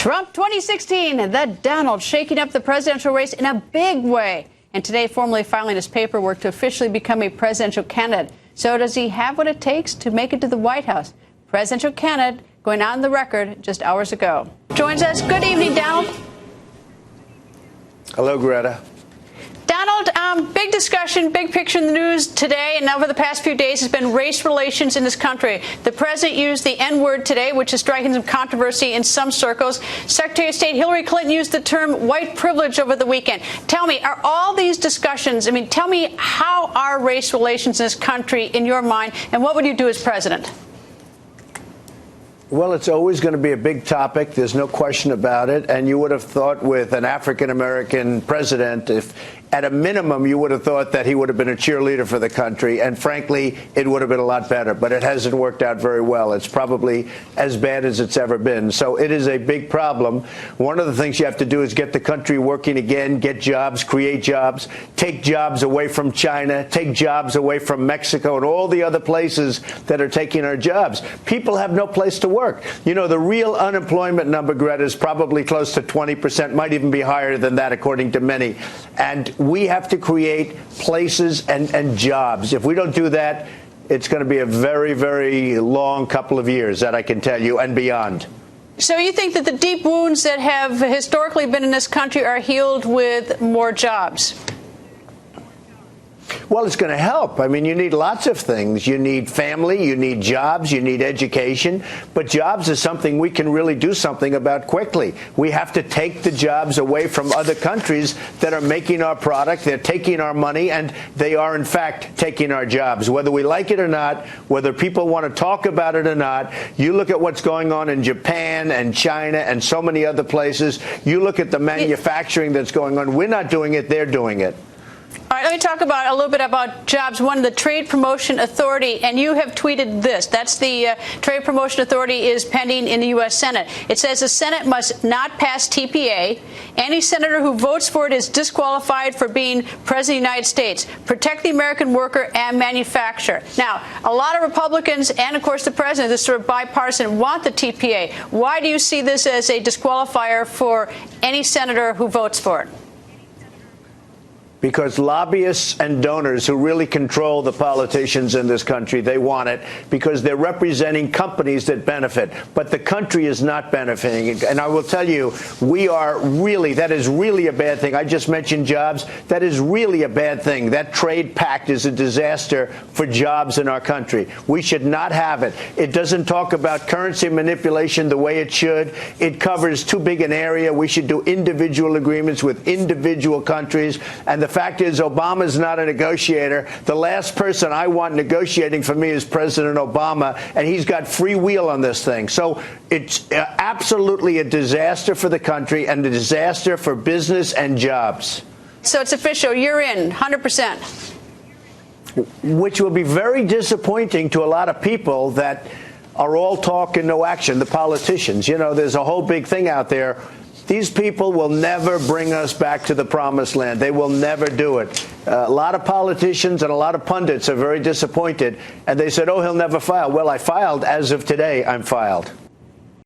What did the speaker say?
Trump 2016, the Donald shaking up the presidential race in a big way. And today formally filing his paperwork to officially become a presidential candidate. So does he have what it takes to make it to the White House? Presidential candidate going on the record just hours ago. Joins us. Good evening, Donald. Hello, Greta. Donald, big discussion, big picture in the news today and over the past few days has been race relations in this country. The president used the N-word today, which is striking some controversy in some circles. Secretary of State Hillary Clinton used the term white privilege over the weekend. Tell me, are all these discussions, tell me, how are race relations in this country in your mind, and what would you do as president? Well, it's always going to be a big topic. There's no question about it. And you would have thought with an African-American president, if at a minimum you would have thought that he would have been a cheerleader for the country. And frankly, it would have been a lot better. But it hasn't worked out very well. It's probably as bad as it's ever been. So it is a big problem. One of the things you have to do is get the country working again, get jobs, create jobs, take jobs away from China, take jobs away from Mexico and all the other places that are taking our jobs. People have no place to work. You know, the real unemployment number, Greta, is probably close to 20%, might even be higher than that, according to many. And we have to create places and jobs. If we don't do that, it's going to be a very, very long couple of years, that I can tell you, and beyond. So you think that the deep wounds that have historically been in this country are healed with more jobs? Well, it's going to help. You need lots of things. You need family, you need jobs, you need education. But jobs is something we can really do something about quickly. We have to take the jobs away from other countries that are making our product. They're taking our money, and they are, in fact, taking our jobs. Whether we like it or not, whether people want to talk about it or not, you look at what's going on in Japan and China and so many other places. You look at the manufacturing that's going on. We're not doing it. They're doing it. All right, let me talk about a little bit about jobs. One, the Trade Promotion Authority, and you have tweeted this. That's the Trade Promotion Authority is pending in the U.S. Senate. It says the Senate must not pass TPA. Any senator who votes for it is disqualified for being president of the United States. Protect the American worker and manufacturer. Now, a lot of Republicans and, of course, the president, this sort of bipartisan, want the TPA. Why do you see this as a disqualifier for any senator who votes for it? Because lobbyists and donors who really control the politicians in this country, they want it because they're representing companies that benefit. But the country is not benefiting. And I will tell you, that is really a bad thing. I just mentioned jobs. That is really a bad thing. That trade pact is a disaster for jobs in our country. We should not have it. It doesn't talk about currency manipulation the way it should. It covers too big an area. We should do individual agreements with individual countries. And the fact is, Obama's not a negotiator. The last person I want negotiating for me is President Obama, and he's got free wheel on this thing. So it's absolutely a disaster for the country and a disaster for business and jobs. So it's official. You're in 100%. Which will be very disappointing to a lot of people that are all talk and no action, the politicians. You know, there's a whole big thing out there. These people will never bring us back to the promised land. They will never do it. A lot of politicians and a lot of pundits are very disappointed. And they said, oh, he'll never file. Well, I filed. As of today, I'm filed.